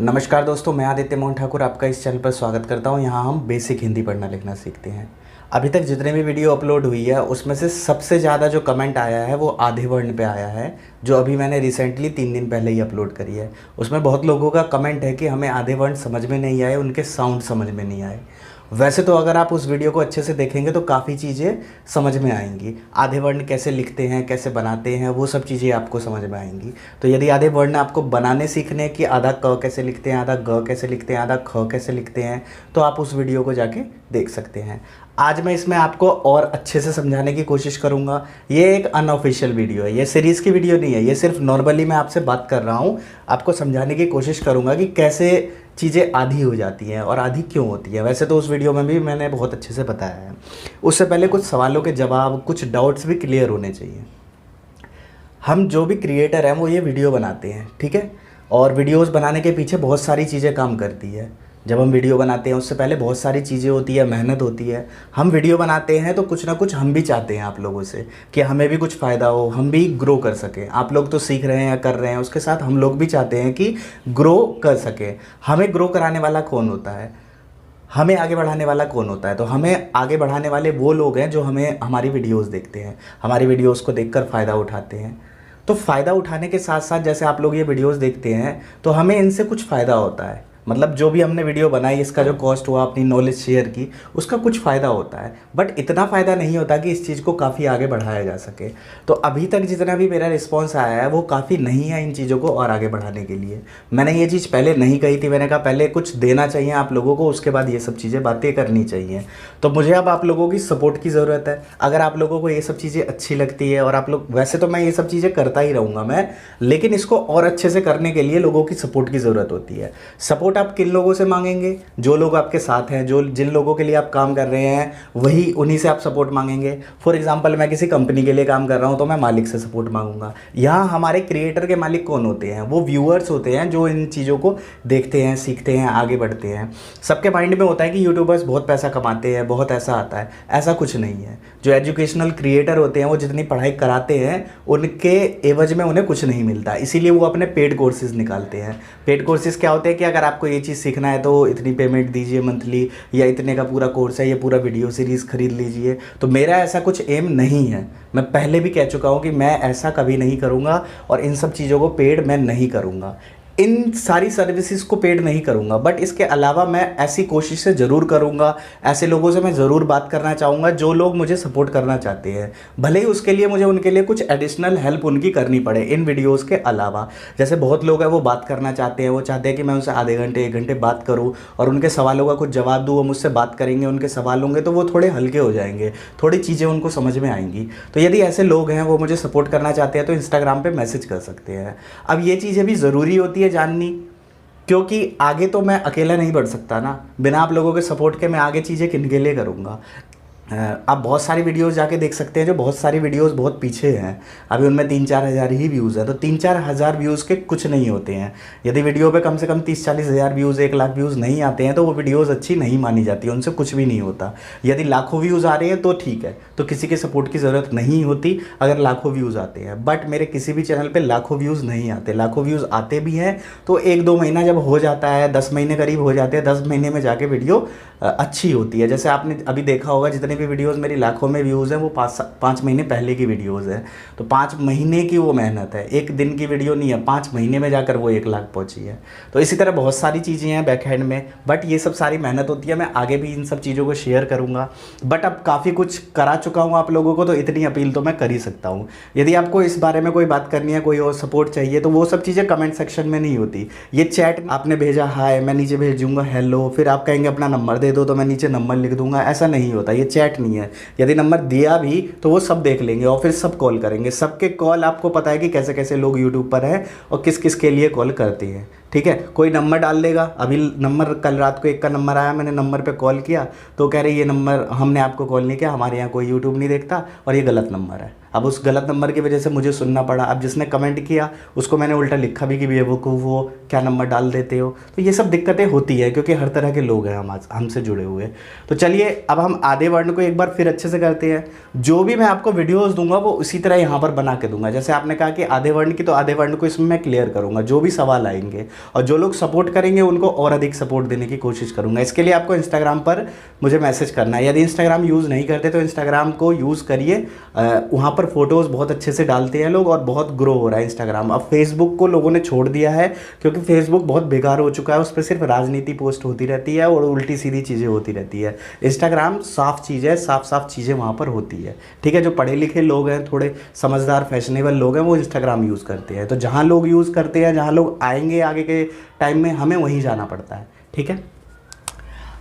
नमस्कार दोस्तों, मैं आदित्य मोहन ठाकुर आपका इस चैनल पर स्वागत करता हूं। यहां हम बेसिक हिंदी पढ़ना लिखना सीखते हैं। अभी तक जितने भी वीडियो अपलोड हुई है उसमें से सबसे ज़्यादा जो कमेंट आया है वो आधे वर्ण पे आया है, जो अभी मैंने रिसेंटली 3 दिन पहले ही अपलोड करी है। उसमें बहुत लोगों का कमेंट है कि हमें आधे वर्ण समझ में नहीं आए, उनके साउंड समझ में नहीं आए। वैसे तो अगर आप उस वीडियो को अच्छे से देखेंगे तो काफ़ी चीज़ें समझ में आएंगी। आधे वर्ण कैसे लिखते हैं, कैसे बनाते हैं, वो सब चीज़ें आपको समझ में आएंगी। तो यदि आधे वर्ण आपको बनाने सीखने कि आधा क कैसे लिखते हैं, आधा ग कैसे लिखते हैं, आधा ख कैसे लिखते हैं, तो आप उस वीडियो को जाके देख सकते हैं। आज मैं इसमें आपको और अच्छे से समझाने की कोशिश करूंगा। ये एक अनऑफिशियल वीडियो है, ये सीरीज़ की वीडियो नहीं है, ये सिर्फ नॉर्मली मैं आपसे बात कर रहा हूँ। आपको समझाने की कोशिश करूंगा कि कैसे चीज़ें आधी हो जाती हैं और आधी क्यों होती है। वैसे तो उस वीडियो में भी मैंने बहुत अच्छे से बताया है। उससे पहले कुछ सवालों के जवाब, कुछ डाउट्स भी क्लियर होने चाहिए। हम जो भी क्रिएटर हैं वो ये वीडियो बनाते हैं, ठीक है, और वीडियोस बनाने के पीछे बहुत सारी चीज़ें काम करती है। जब हम वीडियो बनाते हैं उससे पहले बहुत सारी चीज़ें होती है, मेहनत होती है। हम वीडियो बनाते हैं तो कुछ ना कुछ हम भी चाहते हैं आप लोगों से कि हमें भी कुछ फ़ायदा हो, हम भी ग्रो कर सकें। आप लोग तो सीख रहे हैं या कर रहे हैं, उसके साथ हम लोग भी चाहते हैं कि ग्रो कर सकें। हमें ग्रो कराने वाला कौन होता है, हमें आगे बढ़ाने वाला कौन होता है? तो हमें आगे बढ़ाने वाले वो लोग हैं जो हमें हमारी वीडियोस देखते हैं, हमारी वीडियोस को देखकर फ़ायदा उठाते हैं। तो फ़ायदा उठाने के साथ साथ जैसे आप लोग ये वीडियोस देखते हैं तो हमें इनसे कुछ फ़ायदा होता है। मतलब जो भी हमने वीडियो बनाई, इसका जो कॉस्ट हुआ, अपनी नॉलेज शेयर की, उसका कुछ फ़ायदा होता है। बट इतना फ़ायदा नहीं होता कि इस चीज़ को काफ़ी आगे बढ़ाया जा सके। तो अभी तक जितना भी मेरा रिस्पॉन्स आया है वो काफ़ी नहीं है इन चीज़ों को और आगे बढ़ाने के लिए। मैंने ये चीज़ पहले नहीं कही थी, मैंने कहा पहले कुछ देना चाहिए आप लोगों को, उसके बाद ये सब चीज़ें बातें करनी चाहिए। तो मुझे अब आप लोगों की सपोर्ट की ज़रूरत है। अगर आप लोगों को ये सब चीज़ें अच्छी लगती है और आप लोग, वैसे तो मैं ये सब चीज़ें करता ही रहूँगा मैं, लेकिन इसको और अच्छे से करने के लिए लोगों की सपोर्ट की ज़रूरत होती है। सपोर्ट आप किन लोगों से मांगेंगे? जो लोग आपके साथ हैं, जो जिन लोगों के लिए आप काम कर रहे हैं, वही उन्हीं से आप सपोर्ट मांगेंगे। फॉर एग्जांपल, मैं किसी कंपनी के लिए काम कर रहा हूं तो मैं मालिक से सपोर्ट मांगूंगा। यहाँ हमारे क्रिएटर के मालिक कौन होते हैं? वो व्यूअर्स होते हैं जो इन चीज़ों को देखते हैं, सीखते हैं, आगे बढ़ते हैं। सबके माइंड में होता है कि यूट्यूबर्स बहुत पैसा कमाते हैं, बहुत ऐसा आता है। ऐसा कुछ नहीं है। जो एजुकेशनल क्रिएटर होते हैं वो जितनी पढ़ाई कराते हैं उनके एवज में उन्हें कुछ नहीं मिलता, इसीलिए वो अपने पेड कोर्सेज निकालते हैं। पेड कोर्सेज क्या होते हैं कि अगर आपको ये चीज़ सीखना है तो इतनी पेमेंट दीजिए मंथली, या इतने का पूरा कोर्स है, ये पूरा वीडियो सीरीज़ खरीद लीजिए। तो मेरा ऐसा कुछ एम नहीं है। मैं पहले भी कह चुका हूँ कि मैं ऐसा कभी नहीं करूँगा और इन सब चीज़ों को पेड मैं नहीं करूँगा। इन सारी सर्विसेज को पेड नहीं करूँगा, बट इसके अलावा मैं ऐसी कोशिशें ज़रूर करूँगा। ऐसे लोगों से मैं ज़रूर बात करना चाहूँगा जो लोग मुझे सपोर्ट करना चाहते हैं, भले ही उसके लिए मुझे उनके लिए कुछ एडिशनल हेल्प उनकी करनी पड़े इन वीडियोज़ के अलावा। जैसे बहुत लोग हैं वो बात करना चाहते हैं, वो चाहते हैं कि मैं उनसे आधे घंटे 1 घंटे बात करूँ और उनके सवालों का कुछ जवाब दूँ। वो मुझसे बात करेंगे, उनके सवाल होंगे तो वो थोड़े हल्के हो जाएंगे, थोड़ी चीज़ें उनको समझ में आएंगी। तो यदि ऐसे लोग हैं वो मुझे सपोर्ट करना चाहते हैं तो इंस्टाग्राम पर मैसेज कर सकते हैं। अब ये चीज़ें भी ज़रूरी होती है जाननी, क्योंकि आगे तो मैं अकेला नहीं बढ़ सकता ना। बिना आप लोगों के सपोर्ट के मैं आगे चीज़ें किन के लिए करूँगा? आप बहुत सारी वीडियोस जाके देख सकते हैं, जो बहुत सारी वीडियोस बहुत पीछे हैं, अभी उनमें 3-4 हज़ार ही व्यूज़ है। तो 3-4 हज़ार व्यूज़ के कुछ नहीं होते हैं। यदि वीडियो पे कम से कम 30-40 हज़ार व्यूज़, 1 लाख व्यूज़ नहीं आते हैं तो वो वीडियोस अच्छी नहीं मानी जाती, उनसे कुछ भी नहीं होता। यदि लाखों व्यूज़ आ रहे हैं तो ठीक है, तो किसी के सपोर्ट की ज़रूरत नहीं होती अगर लाखों व्यूज़ आते हैं। बट मेरे किसी भी चैनल पर लाखों व्यूज़ नहीं आते। लाखों व्यूज़ आते भी हैं तो 1-2 महीना जब हो जाता है, 10 महीने करीब हो जाते हैं, 10 महीने में जाके वीडियो अच्छी होती है। जैसे आपने अभी देखा होगा जितनी भी वीडियोस मेरी लाखों में व्यूज़ हैं वो 5 महीने पहले की वीडियोस हैं। तो 5 महीने की वो मेहनत है, एक दिन की वीडियो नहीं है। 5 महीने में जाकर वो 1 लाख पहुंची है। तो इसी तरह बहुत सारी चीज़ें हैं बैक हैंड में, बट ये सब सारी मेहनत होती है। मैं आगे भी इन सब चीज़ों को शेयर करूँगा, बट अब काफ़ी कुछ करा चुका हूँ आप लोगों को, तो इतनी अपील तो मैं कर ही सकता हूँ। यदि आपको इस बारे में कोई बात करनी है, कोई और सपोर्ट चाहिए, तो वो सब चीज़ें कमेंट सेक्शन में नहीं होती। ये चैट आपने भेजा हाय, मैं नीचे भेज दूँगा हेलो, फिर आप कहेंगे अपना नंबर दे दो तो मैं नीचे नंबर लिख दूंगा, ऐसा नहीं होता। ये चैट नहीं है। यदि नंबर दिया भी तो वो सब देख लेंगे और फिर सब कॉल करेंगे। सबके कॉल आपको पता है कि कैसे कैसे लोग यूट्यूब पर हैं और किस किस के लिए कॉल करते हैं, ठीक है। कोई नंबर डाल देगा, अभी नंबर कल रात को एक का नंबर आया, मैंने नंबर पे कॉल किया तो कह रहे ये नंबर हमने आपको कॉल नहीं किया, हमारे यहाँ कोई यूट्यूब नहीं देखता और ये गलत नंबर है। अब उस गलत नंबर की वजह से मुझे सुनना पड़ा। अब जिसने कमेंट किया उसको मैंने उल्टा लिखा भी कि बेवकूफ़ वो क्या नंबर डाल देते हो। तो ये सब दिक्कतें होती है क्योंकि हर तरह के लोग हैं हमसे जुड़े हुए। तो चलिए अब हम आधे वर्ण को एक बार फिर अच्छे से करते हैं। जो भी मैं आपको वीडियोज़ दूंगा वो उसी तरह यहाँ पर बना के दूंगा। जैसे आपने कहा कि आधे वर्ण की, तो आधे वर्ण को इसमें मैं क्लियर करूँगा, जो भी सवाल आएंगे, और जो लोग सपोर्ट करेंगे उनको और अधिक सपोर्ट देने की कोशिश करूँगा। इसके लिए आपको इंस्टाग्राम पर मुझे मैसेज करना है। यदि इंस्टाग्राम यूज़ नहीं करते तो इंस्टाग्राम को यूज़ करिए, वहाँ पर फोटोज़ बहुत अच्छे से डालते हैं लोग और बहुत ग्रो हो रहा है इंस्टाग्राम। अब फेसबुक को लोगों ने छोड़ दिया है क्योंकि फेसबुक बहुत बेकार हो चुका है, उस पर सिर्फ राजनीति पोस्ट होती रहती है और उल्टी सीधी चीज़ें होती रहती है। इंस्टाग्राम साफ़ चीज़ है, साफ चीज़ें वहाँ पर होती है, ठीक है। जो पढ़े लिखे लोग हैं, थोड़े समझदार फैशनेबल लोग हैं, वो इंस्टाग्राम यूज़ करते हैं। तो जहाँ लोग यूज़ करते हैं, जहाँ लोग आएंगे आगे के टाइम में, हमें वहीं जाना पड़ता है, ठीक है।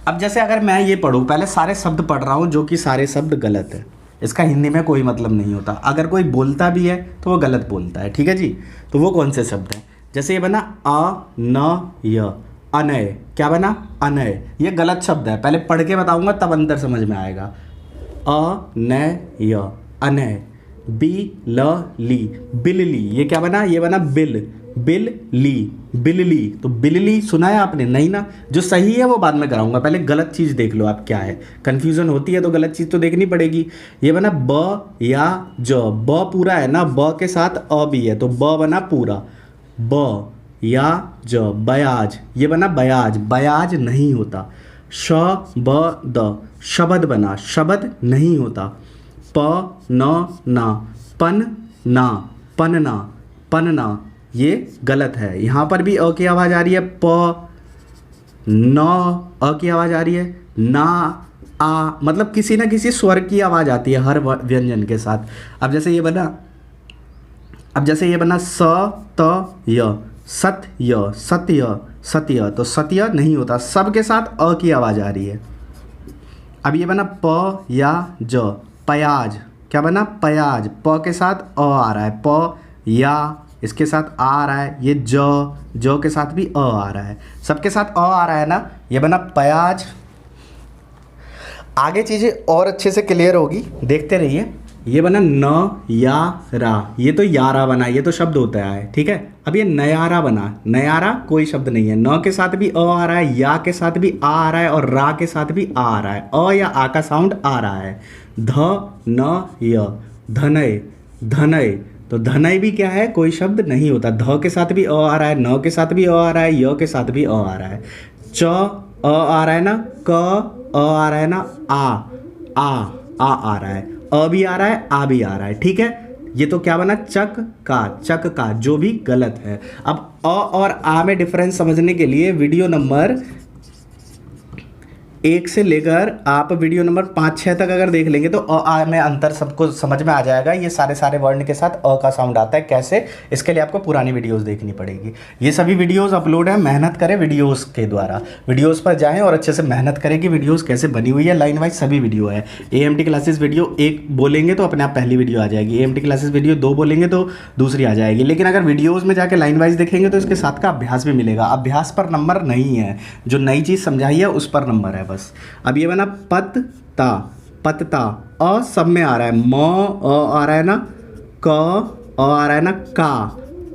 अब जैसे अगर मैं ये पढ़ूँ, पहले सारे शब्द पढ़ रहा हूँ जो कि सारे शब्द गलत है, इसका हिंदी में कोई मतलब नहीं होता। अगर कोई बोलता भी है तो वो गलत बोलता है, ठीक है जी। तो वो कौन से शब्द हैं? जैसे ये बना अनय, अनय, क्या बना? अनय। ये गलत शब्द है, पहले पढ़ के बताऊंगा तब अंतर समझ में आएगा। अनय, अनय। बिलली, बिल्ली, ये क्या बना? ये बना बिल, बिल्ली, बिल्ली। तो बिल्ली सुना है आपने? नहीं ना। जो सही है वो बाद में कराऊंगा, पहले गलत चीज़ देख लो आप क्या है। कन्फ्यूज़न होती है तो गलत चीज़ तो देखनी पड़ेगी। ये बना ब या ज, ब पूरा है ना, ब के साथ अ भी है तो ब बना पूरा, ब या ज, बयाज। ये बना बयाज, बयाज नहीं होता। श ब द, शबद बना, शबद नहीं होता। प न ना, पन ना, पनना, पनना। ये गलत है। यहाँ पर भी अ की आवाज़ आ रही है, प न, अ की आवाज़ आ रही है, ना, आ, मतलब किसी ना किसी स्वर की आवाज़ आती है हर व्यंजन के साथ। अब जैसे ये बना, स त य, सत्य, सत्य, सत्य। तो सत्य नहीं होता, सब के साथ अ की आवाज़ आ रही है। अब ये बना प या ज, पयाज, क्या बना? पयाज। प के साथ अ आ रहा है, प या, इसके साथ आ रहा है, ये जो के साथ भी अ आ रहा है, सबके साथ अ आ रहा है ना, ये बना पयाज। आगे चीज़ें और अच्छे से क्लियर होगी, देखते रहिए। ये बना न या रा, ये तो यारा बना, ये तो शब्द होता है, ठीक है। अब ये नयारा बना, नयारा कोई शब्द नहीं है, न के साथ भी अ आ रहा है, या के साथ भी आ रहा है और रा के साथ भी आ रहा है, अ या आ का साउंड आ रहा है। ध न य, धनय, धनय। तो धनय भी क्या है? कोई शब्द नहीं होता, ध के साथ भी अ आ रहा है, न के साथ भी अ आ रहा है, य के साथ भी अ आ रहा है। च आ रहा है ना, क आ रहा है ना, आ रहा है, अ भी आ रहा है, आ भी आ रहा है, ठीक है। ये तो क्या बना? चक का, जो भी गलत है। अब अ और आ में डिफरेंस समझने के लिए वीडियो नंबर 1 से लेकर आप वीडियो नंबर 5-6 तक अगर देख लेंगे तो आ में अंतर सबको समझ में आ जाएगा। ये सारे वर्ण के साथ अ का साउंड आता है, कैसे? इसके लिए आपको पुरानी वीडियोस देखनी पड़ेगी। ये सभी वीडियोस अपलोड है, मेहनत करें वीडियोस के द्वारा, वीडियोस पर जाएं और अच्छे से मेहनत करें कि वीडियोस कैसे बनी हुई है। लाइन वाइज सभी वीडियो है। AMT क्लासेस वीडियो 1 बोलेंगे तो अपने आप पहली वीडियो आ जाएगी, AMT क्लासेस वीडियो 2 बोलेंगे तो दूसरी आ जाएगी। लेकिन अगर वीडियोज़ में जाके लाइन वाइज देखेंगे तो इसके साथ का अभ्यास भी मिलेगा। अभ्यास पर नंबर नहीं है, जो नई चीज़ समझाई है उस पर नंबर है बस। अब ये बना पत्ता, पत्ता, अ सब में आ रहा है, म आ रहा है ना, क आ रहा है ना, का,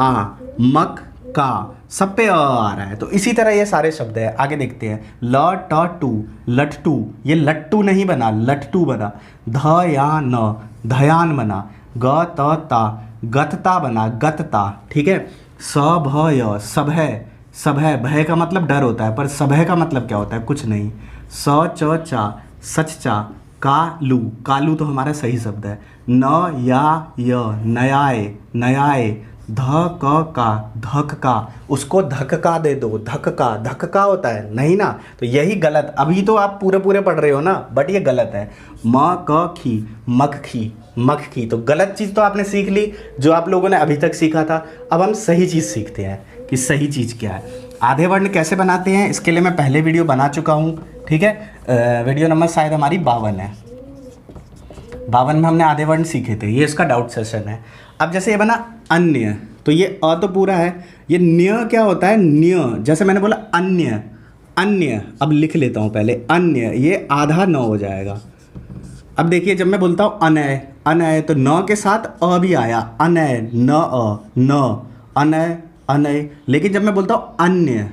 आ, मक, का, सब पे आ रहा है। तो इसी तरह ये सारे शब्द हैं। आगे देखते हैं। ल ट टू, लट्टू, ये लट्टू नहीं बना, लट्टू बना। ध या न, धयान बना। ग त ता, गतता बना, गतता, ठीक है। स भ य, सभय, सभय, भय का मतलब डर होता है, पर सभय का मतलब क्या होता है? कुछ नहीं। स च चा, सचचा। कालू, कालू तो हमारा सही शब्द है। न या य, नयाय, नयाय। ध का, धक का, उसको धक्का दे दो, धक्का, धक्का होता है नहीं ना, तो यही गलत। अभी तो आप पूरे पढ़ रहे हो ना, बट ये गलत है। म क खी, मक्खी, मक्खी। तो गलत चीज़ तो आपने सीख ली जो आप लोगों ने अभी तक सीखा था। अब हम सही चीज़ सीखते हैं कि सही चीज़ क्या है। आधे वर्ण कैसे बनाते हैं, इसके लिए मैं पहले वीडियो बना चुका हूँ, ठीक है। वीडियो नंबर शायद हमारी 52 है। 52 में हमने आधे वर्ण सीखे थे, ये इसका डाउट सेशन है। अब जैसे ये बना अन्य, तो ये अ तो पूरा है, ये न्य क्या होता है? न्य, जैसे मैंने बोला अन्य, अन्य। अब लिख लेता हूँ पहले अन्य, ये आधा न हो जाएगा। अब देखिए जब मैं बोलता हूँ अनय, अनय, तो न के साथ अ भी आया, अनय, न अ, न, अनय, अनय। लेकिन जब मैं बोलता हूँ अन्य,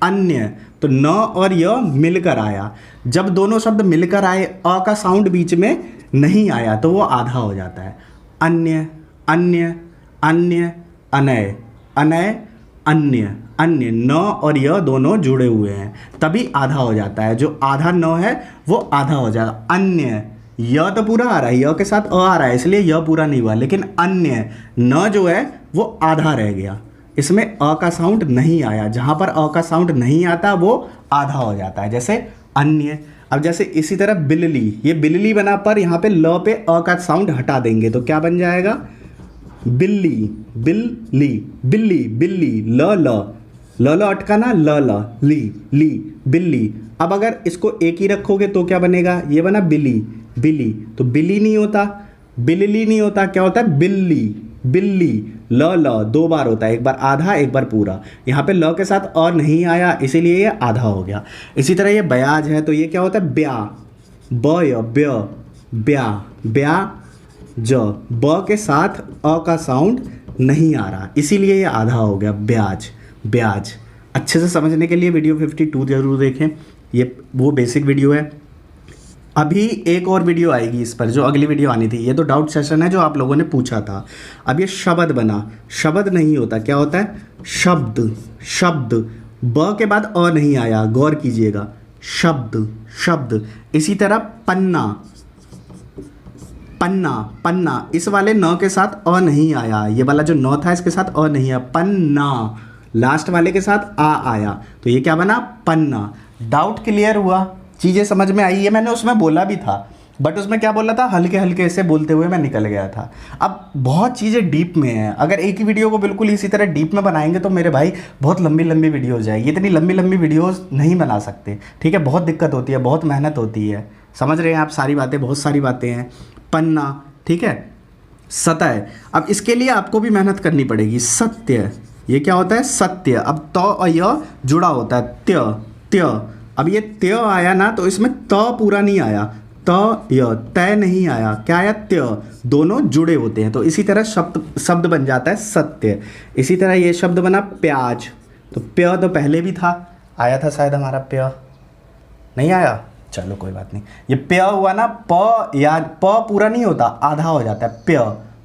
अन्य, तो न और य मिलकर आया। जब दोनों शब्द मिलकर आए, अ का साउंड बीच में नहीं आया, तो वो आधा हो जाता है। अन्य, अन्य, अन्य, अनय, अनय, अन्य, अन्य। न और य दोनों जुड़े हुए हैं, तभी आधा हो जाता है। जो आधा न है वो आधा हो जाएगा। अन्य, य तो पूरा आ रहा है, य के साथ अ आ रहा है, इसलिए य पूरा नहीं हुआ। लेकिन अन्य, न जो है वो आधा रह गया, इसमें अ का साउंड नहीं आया। जहाँ पर अ का साउंड नहीं आता वो आधा हो जाता है, जैसे अन्य। अब जैसे इसी तरह बिल्ली, ये बिल्ली बना, पर यहाँ पे ल पे अ का साउंड हटा देंगे तो क्या बन जाएगा? बिल्ली, बिल्ली, बिल्ली, बिल्ली, ल ल, ल ल अटकाना, ल ल, ली, ली, बिल्ली। अब अगर इसको एक ही रखोगे तो क्या बनेगा? ये बना बिली, बिली, तो बिली नहीं होता, बिल्ली नहीं होता, क्या होता है? बिल्ली, बिल्ली। ल ल दो बार होता है, एक बार आधा एक बार पूरा। यहाँ पे ल के साथ अ नहीं आया, इसीलिए ये आधा हो गया। इसी तरह ये ब्याज है, तो ये क्या होता है? ब्या, ब य ब्य, ब्या, ब्या ज, ब के साथ अ का साउंड नहीं आ रहा, इसीलिए ये आधा हो गया, ब्याज, ब्याज। अच्छे से समझने के लिए वीडियो 52 जरूर देखें, ये वो बेसिक वीडियो है। अभी एक और वीडियो आएगी इस पर, जो अगली वीडियो आनी थी। ये तो डाउट सेशन है जो आप लोगों ने पूछा था। अब ये शब्द बना, शब्द नहीं होता, क्या होता है? शब्द, शब्द। ब के बाद अ नहीं आया, गौर कीजिएगा, शब्द, शब्द। इसी तरह पन्ना, पन्ना, पन्ना, इस वाले न के साथ अ नहीं आया, ये वाला जो न था इसके साथ अ नहीं आया, पन्ना। लास्ट वाले के साथ आ आया, तो ये क्या बना? पन्ना। डाउट क्लियर हुआ? चीज़ें समझ में आई है? मैंने उसमें बोला भी था, बट उसमें क्या बोला था? हल्के हल्के से बोलते हुए मैं निकल गया था। अब बहुत चीज़ें डीप में हैं, अगर एक ही वीडियो को बिल्कुल इसी तरह डीप में बनाएंगे तो मेरे भाई बहुत लंबी लंबी वीडियो हो जाएगी। इतनी लंबी लंबी वीडियोस नहीं बना सकते, ठीक है? बहुत दिक्कत होती है, बहुत मेहनत होती है। समझ रहे हैं आप? सारी बातें, बहुत सारी बातें हैं। पन्ना, ठीक है? सतह, अब इसके लिए आपको भी मेहनत करनी पड़ेगी। सत्य, ये क्या होता है? सत्य। अब त और य जुड़ा होता है, त्य, त्य। अब ये त्य आया ना, तो इसमें त पूरा नहीं आया, त य, तय नहीं आया, क्या आया? त्य। दोनों जुड़े होते हैं, तो इसी तरह शब्द बन जाता है सत्य। इसी तरह ये शब्द बना प्याज, तो प्य तो पहले भी था, आया था शायद हमारा प्य, नहीं आया? चलो कोई बात नहीं। ये प्य हुआ ना, प या प पूरा नहीं होता, आधा हो जाता है, प्य,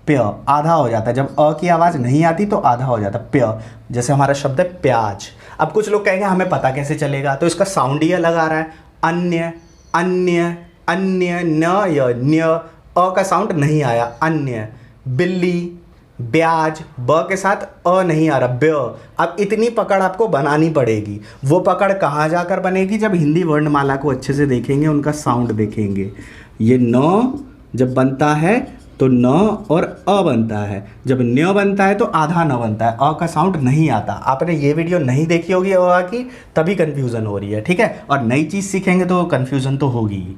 प्य आधा हो जाता है। जब अ की आवाज़ नहीं आती तो आधा हो जाता है, प्य। जैसे हमारा शब्द है प्याज। अब कुछ लोग कहेंगे हमें पता कैसे चलेगा, तो इसका साउंड ही अलग आ रहा है। अन्य, अन्य, अन्य, न य, न्य, अ का साउंड नहीं आया, अन्य। बिल्ली, ब्याज, ब के साथ अ नहीं आ रहा, ब्य। अब इतनी पकड़ आपको बनानी पड़ेगी। वो पकड़ कहाँ जाकर बनेगी? जब हिंदी वर्णमाला को अच्छे से देखेंगे, उनका साउंड देखेंगे। ये न जब बनता है तो न और अ बनता है, जब न्य बनता है तो आधा न बनता है, अ का साउंड नहीं आता। आपने ये वीडियो नहीं देखी होगी अ की, तभी कन्फ्यूज़न हो रही है, ठीक है? और नई चीज़ सीखेंगे तो कन्फ्यूज़न तो होगी ही।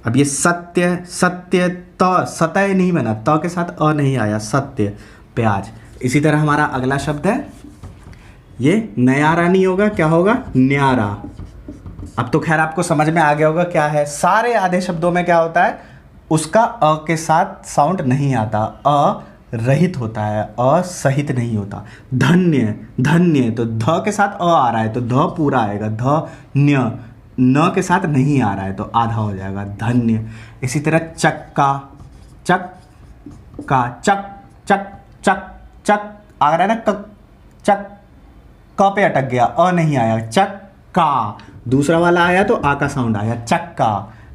अब ये सत्य, सत्य, त, सतय नहीं बना, त के साथ अ नहीं आया, सत्य, प्याज। इसी तरह हमारा अगला शब्द है, ये नयारा नहीं होगा, क्या होगा? न्यारा। अब तो खैर आपको समझ में आ गया होगा क्या है। सारे आधे शब्दों में क्या होता है? उसका अ के साथ साउंड नहीं आता, अ रहित होता है, अ सहित नहीं होता। धन्य, धन्य, तो ध के साथ अ आ रहा है तो ध पूरा आएगा, धन्य। न के साथ नहीं आ रहा है तो आधा हो जाएगा, धन्य। इसी तरह चक्का, चक्का, चक, चक, चक, चक आ रहा है ना, क, चक, क पे अटक गया, अ नहीं आया, चक्का। दूसरा वाला आया तो आ का साउंड आया, चक्का,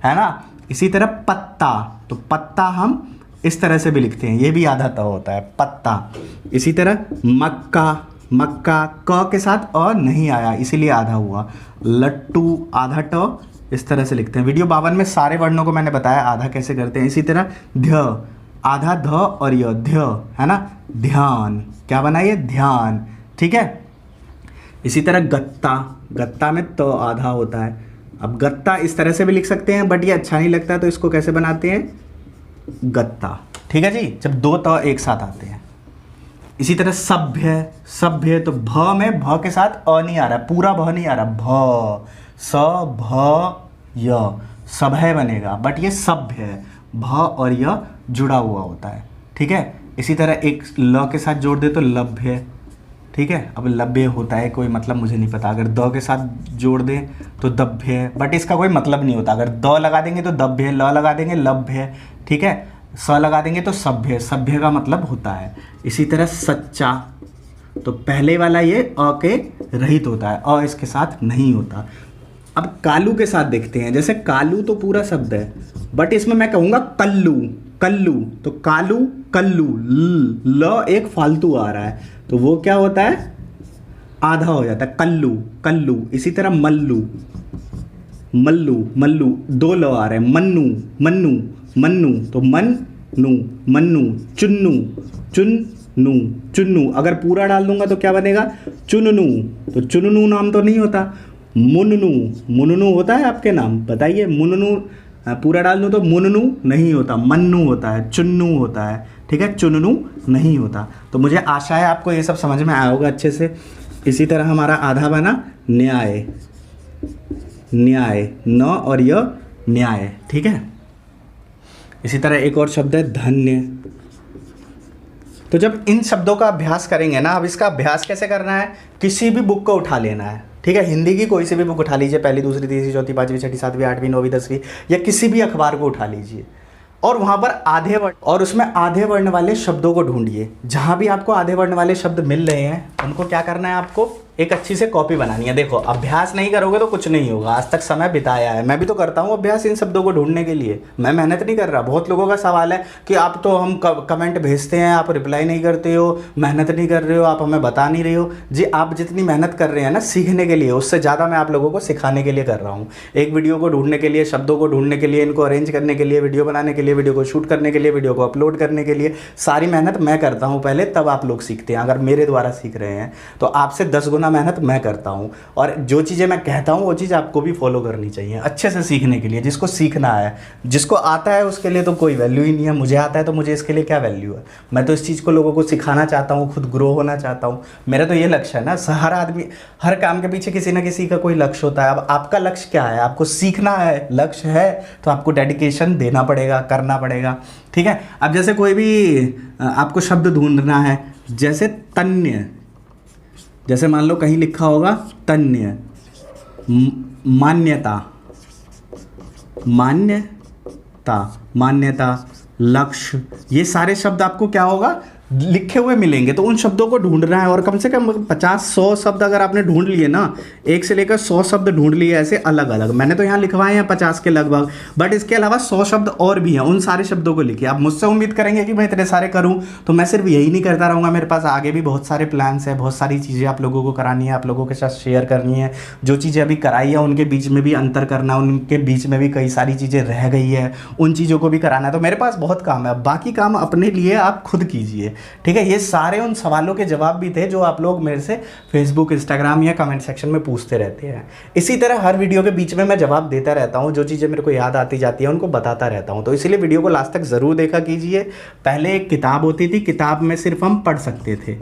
है ना? इसी तरह पत्ता, तो पत्ता हम इस तरह से भी लिखते हैं, ये भी आधा त होता है, पत्ता। इसी तरह मक्का, मक्का, क के साथ अ नहीं आया इसीलिए आधा हुआ। लट्टू, आधा ट, इस तरह से लिखते हैं। वीडियो 52 में सारे वर्णों को मैंने बताया आधा कैसे करते हैं। इसी तरह ध्य, आधा ध और य, ध्य, है ना? ध्यान, क्या बनाइए? ध्यान, ठीक है? इसी तरह गत्ता, गत्ता में तो आधा होता है। अब गत्ता इस तरह से भी लिख सकते हैं, बट ये अच्छा नहीं लगता, तो इसको कैसे बनाते हैं? गत्ता, ठीक है जी, जब दो त एक साथ आते हैं। इसी तरह सभ्य, सभ्य, तो भ में भ के साथ अ नहीं आ रहा, पूरा भ नहीं आ रहा, भ, स भ य, सभ्य बनेगा, बट ये सभ्य है। भ और य जुड़ा हुआ होता है, ठीक है। इसी तरह एक ल के साथ जोड़ दे तो लभ्य, ठीक है। अब लभ्य होता है कोई मतलब मुझे नहीं पता, अगर द के साथ जोड़ दें तो दभ्य, बट इसका कोई मतलब नहीं होता। अगर द लगा देंगे तो दभ्य, ल लगा देंगे लभ्य, ठीक है, स लगा देंगे तो सभ्य, सभ्य का मतलब होता है। इसी तरह सच्चा, तो पहले वाला ये अ के रहित होता है, अ इसके साथ नहीं होता। अब कालू के साथ देखते हैं, जैसे कालू तो पूरा शब्द है, बट इसमें मैं कहूँगा कल्लू, कल्लू, तो कालू कल्लू, ल एक फालतू आ रहा है तो वो क्या होता है, आधा हो जाता है, कल्लू कल्लू। इसी तरह मल्लू, मल्लू मल्लू, दो ल आ रहे हैं, मन्नू मन्नू मन्नू, तो मन्नू मन्नू। चुन्नू चुन्नू चुन्नू, अगर पूरा डाल दूंगा तो क्या बनेगा, चुननू, तो चुननू नाम तो नहीं होता। मुन्नू, मुन्नू होता है आपके नाम बताइए, मुन्नू पूरा डाल दूँ तो मुन्नू नहीं होता, मन्नू होता है, चुन्नू होता है, ठीक है, चुन्नू नहीं होता। तो मुझे आशा है आपको ये सब समझ में आया होगा अच्छे से। इसी तरह हमारा आधा बना न्याय, न्याय, न और य न्याय, ठीक है। इसी तरह एक और शब्द है धन्य। तो जब इन शब्दों का अभ्यास करेंगे ना, अब इसका अभ्यास कैसे करना है, किसी भी बुक को उठा लेना है, ठीक है। हिंदी की कोई सी भी बुक उठा लीजिए, पहली दूसरी तीसरी चौथी पाँचवीं छठी सातवीं आठवीं नौवीं 10वीं, या किसी भी अखबार को उठा लीजिए और वहाँ पर आधे वर्ण, और उसमें आधे वर्ण वाले शब्दों को ढूंढिए। जहाँ भी आपको आधे वर्ण वाले शब्द मिल रहे हैं उनको क्या करना है, आपको एक अच्छी से कॉपी बनानी है। देखो अभ्यास नहीं करोगे तो कुछ नहीं होगा। आज तक समय बिताया है, मैं भी तो करता हूँ अभ्यास इन शब्दों को ढूंढने के लिए, मैं मेहनत नहीं कर रहा। बहुत लोगों का सवाल है कि आप तो हम कमेंट भेजते हैं, आप रिप्लाई नहीं करते हो, मेहनत नहीं कर रहे हो, आप हमें बता नहीं रहे हो। जी आप जितनी मेहनत कर रहे हैं ना सीखने के लिए, उससे ज़्यादा मैं आप लोगों को सिखाने के लिए कर रहा हूँ। एक वीडियो को ढूंढने के लिए, शब्दों को ढूंढने के लिए, इनको अरेंज करने के लिए, वीडियो बनाने के लिए, वीडियो को शूट करने के लिए, वीडियो को अपलोड करने के लिए, सारी मेहनत मैं करता हूँ पहले, तब आप लोग सीखते हैं। अगर मेरे द्वारा सीख रहे हैं तो आपसे 10 गुना मेहनत मैं करता हूं। और जो चीज़ें मैं कहता हूं वो चीज़ आपको भी फॉलो करनी चाहिए अच्छे से सीखने के लिए। जिसको सीखना है, जिसको आता है उसके लिए तो कोई वैल्यू ही नहीं है। मुझे आता है तो मुझे इसके लिए क्या वैल्यू है। मैं तो इस चीज़ को लोगों को सिखाना चाहता हूँ, खुद ग्रो होना चाहता हूँ। मेरा तो ये लक्ष्य है ना। हर आदमी, हर काम के पीछे किसी ना किसी का कोई लक्ष्य होता है। अब आपका लक्ष्य क्या है, आपको सीखना है, लक्ष्य है तो आपको डेडिकेशन देना पड़ेगा, करना पड़ेगा, ठीक है। अब जैसे कोई भी आपको शब्द ढूंढना है, जैसे तन्य, जैसे मान लो कहीं लिखा होगा तन्य, मान्यता, मान्यता, मान्यता, लक्ष्य, ये सारे शब्द आपको क्या होगा, लिखे हुए मिलेंगे। तो उन शब्दों को ढूंढना है और कम से कम 50-100 शब्द अगर आपने ढूंढ लिए ना, 1 से लेकर 100 शब्द ढूंढ लिए ऐसे अलग अलग। मैंने तो यहाँ लिखवाए हैं 50 के लगभग, बट इसके अलावा 100 शब्द और भी हैं। उन सारे शब्दों को लिखिए। आप मुझसे उम्मीद करेंगे कि मैं इतने सारे करूँ, तो मैं सिर्फ यही नहीं करता रहूँगा। मेरे पास आगे भी बहुत सारे प्लान्स हैं, बहुत सारी चीज़ें आप लोगों को करानी है, आप लोगों के साथ शेयर करनी है। जो चीज़ें अभी कराई है उनके बीच में भी अंतर करना, उनके बीच में भी कई सारी चीज़ें रह गई है, उन चीज़ों को भी कराना है। तो मेरे पास बहुत काम है। बाकी काम अपने लिए आप खुद कीजिए, ठीक है। ये सारे उन सवालों के जवाब भी थे जो आप लोग मेरे से फेसबुक, इंस्टाग्राम या कमेंट सेक्शन में पूछते रहते हैं। इसी तरह हर वीडियो के बीच में मैं जवाब देता रहता हूँ। जो चीज़ें मेरे को याद आती जाती है उनको बताता रहता हूँ। तो इसीलिए वीडियो को लास्ट तक ज़रूर देखा कीजिए। पहले एक किताब होती थी, किताब में सिर्फ हम पढ़ सकते थे।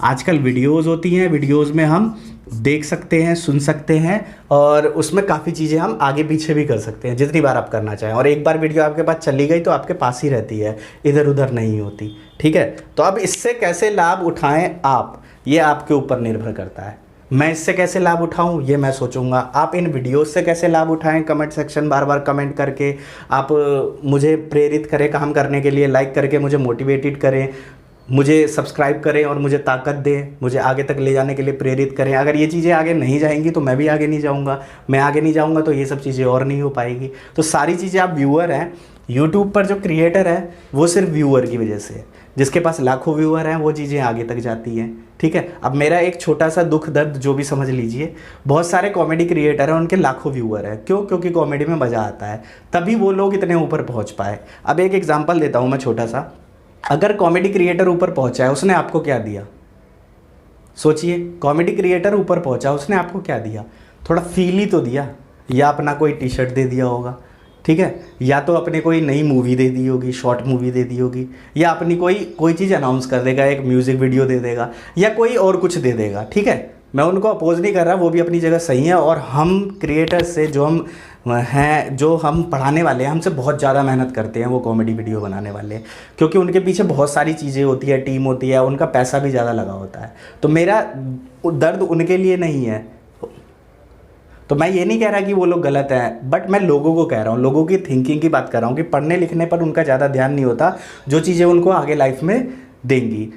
आजकल वीडियोज़ होती हैं, वीडियोज़ में हम देख सकते हैं, सुन सकते हैं, और उसमें काफ़ी चीज़ें हम आगे पीछे भी कर सकते हैं जितनी बार आप करना चाहें। और एक बार वीडियो आपके पास चली गई तो आपके पास ही रहती है, इधर उधर नहीं होती, ठीक है। तो अब इससे कैसे लाभ उठाएं आप, ये आपके ऊपर निर्भर करता है। मैं इससे कैसे लाभ उठाऊं ये मैं सोचूंगा। आप इन वीडियोस से कैसे लाभ उठाएं, कमेंट सेक्शन बार बार कमेंट करके आप मुझे प्रेरित करें काम करने के लिए, लाइक करके मुझे मोटिवेटेड करें, मुझे सब्सक्राइब करें और मुझे ताकत दें, मुझे आगे तक ले जाने के लिए प्रेरित करें। अगर ये चीज़ें आगे नहीं जाएंगी तो मैं भी आगे नहीं जाऊंगा, मैं आगे नहीं जाऊंगा तो ये सब चीज़ें और नहीं हो पाएगी। तो सारी चीज़ें, आप व्यूअर हैं, यूट्यूब पर जो क्रिएटर है वो सिर्फ व्यूअर की वजह से है। जिसके पास लाखों व्यूअर हैं वो चीज़ें आगे तक जाती हैं, ठीक है। अब मेरा एक छोटा सा दुख दर्द जो भी समझ लीजिए, बहुत सारे कॉमेडी क्रिएटर हैं, उनके लाखों व्यूअर हैं। क्यों? क्योंकि कॉमेडी में मज़ा आता है, तभी वो लोग इतने ऊपर पहुँच पाए। अब एक एग्जाम्पल देता हूँ मैं छोटा सा। अगर कॉमेडी क्रिएटर ऊपर पहुंचा है, उसने आपको क्या दिया? सोचिए, कॉमेडी क्रिएटर ऊपर पहुंचा, उसने आपको क्या दिया? थोड़ा फील ही तो दिया, या अपना कोई टी शर्ट दे दिया होगा, ठीक है, या तो अपने कोई नई मूवी दे दी होगी, शॉर्ट मूवी दे दी होगी, या अपनी कोई चीज़ अनाउंस कर देगा, एक म्यूज़िक वीडियो दे देगा, या कोई और कुछ दे देगा, ठीक है। मैं उनको अपोज नहीं कर रहा, वो भी अपनी जगह सही है। और हम क्रिएटर्स से, जो हम हैं जो हम पढ़ाने वाले हैं, हमसे बहुत ज़्यादा मेहनत करते हैं वो कॉमेडी वीडियो बनाने वाले, क्योंकि उनके पीछे बहुत सारी चीज़ें होती है, टीम होती है, उनका पैसा भी ज़्यादा लगा होता है। तो मेरा दर्द उनके लिए नहीं है, तो मैं ये नहीं कह रहा कि वो लोग गलत हैं, बट मैं लोगों को कह रहा हूँ, लोगों की थिंकिंग की बात कर रहा हूँ कि पढ़ने लिखने पर उनका ज़्यादा ध्यान नहीं होता, जो चीज़ें उनको आगे लाइफ में देंगी।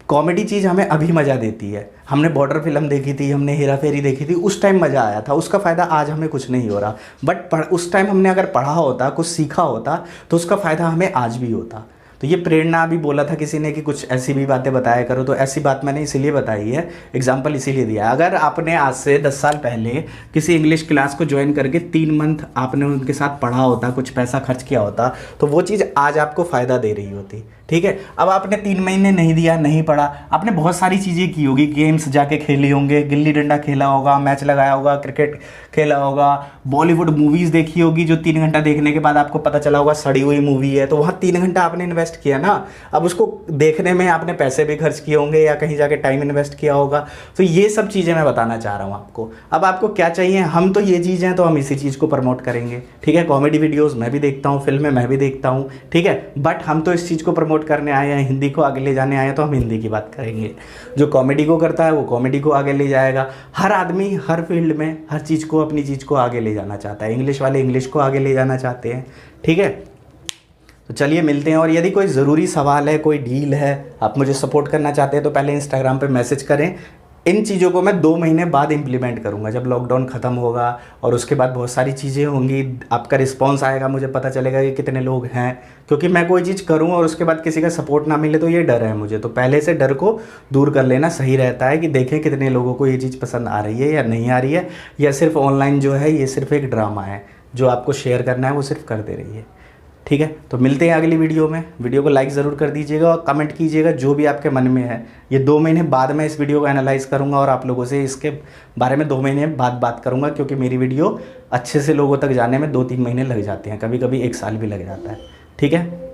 कॉमेडी चीज़ हमें अभी मज़ा देती है। हमने बॉर्डर फिल्म देखी थी, हमने हेरा फेरी देखी थी, उस टाइम मज़ा आया था, उसका फ़ायदा आज हमें कुछ नहीं हो रहा। बट उस टाइम हमने अगर पढ़ा होता, कुछ सीखा होता, तो उसका फ़ायदा हमें आज भी होता। तो ये प्रेरणा अभी बोला था किसी ने कि कुछ ऐसी भी बातें बताया करो, तो ऐसी बात मैंने इसीलिए बताई है, एग्जाम्पल इसीलिए दिया है। अगर आपने आज से 10 साल पहले किसी इंग्लिश क्लास को ज्वाइन करके 3 मंथ आपने उनके साथ पढ़ा होता, कुछ पैसा खर्च किया होता, तो वो चीज़ आज आपको फ़ायदा दे रही होती। ठीक है, अब आपने 3 महीने नहीं दिया, नहीं पढ़ा, आपने बहुत सारी चीज़ें की होगी, गेम्स जाके खेले होंगे, गिल्ली डंडा खेला होगा, मैच लगाया होगा, क्रिकेट खेला होगा, बॉलीवुड मूवीज़ देखी होगी, जो 3 घंटा देखने के बाद आपको पता चला होगा सड़ी हुई मूवी है, तो वहाँ 3 घंटा आपने इन्वेस्ट किया ना। अब उसको देखने में आपने पैसे भी खर्च किए होंगे या कहीं जाके टाइम इन्वेस्ट किया होगा। तो ये सब चीज़ें मैं बताना चाह रहा हूँ आपको। अब आपको क्या चाहिए, हम तो ये चीज़ हैं तो हम इसी चीज़ को प्रमोट करेंगे। ठीक है, कॉमेडी वीडियोज़ मैं भी देखता हूँ, फिल्में मैं भी देखता हूँ, ठीक है, बट हम तो इस चीज़ को प्रमोट करने आए हैं, हिंदी को आगे ले जाने आए हैं, तो हम हिंदी की बात करेंगे। जो कॉमेडी को करता है वो कॉमेडी को आगे ले जाएगा। हर आदमी हर फील्ड में हर चीज़ को, अपनी चीज़ को आगे ले जाना चाहता है। इंग्लिश वाले इंग्लिश को आगे ले जाना चाहते हैं। ठीक है, तो चलिए मिलते हैं। और यदि कोई ज़रूरी सवाल है, कोई डील है, आप मुझे सपोर्ट करना चाहते हैं, तो पहले इंस्टाग्राम पे मैसेज करें। इन चीज़ों को मैं 2 महीने बाद इम्प्लीमेंट करूँगा, जब लॉकडाउन ख़त्म होगा और उसके बाद बहुत सारी चीज़ें होंगी, आपका रिस्पांस आएगा, मुझे पता चलेगा कि कितने लोग हैं। क्योंकि मैं कोई चीज़ करूँ और उसके बाद किसी का सपोर्ट ना मिले, तो ये डर है मुझे। तो पहले से डर को दूर कर लेना सही रहता है कि देखें कितने लोगों को ये चीज़ पसंद आ रही है या नहीं आ रही है, या सिर्फ ऑनलाइन जो है ये सिर्फ एक ड्रामा है, जो आपको शेयर करना है वो सिर्फ कर दे रही है। ठीक है, तो मिलते हैं अगली वीडियो में। वीडियो को लाइक ज़रूर कर दीजिएगा और कमेंट कीजिएगा जो भी आपके मन में है। ये 2 महीने बाद मैं इस वीडियो को एनालाइज करूंगा और आप लोगों से इसके बारे में 2 महीने बाद बात करूंगा, क्योंकि मेरी वीडियो अच्छे से लोगों तक जाने में 2-3 महीने लग जाते हैं, कभी कभी 1 साल भी लग जाता है। ठीक है।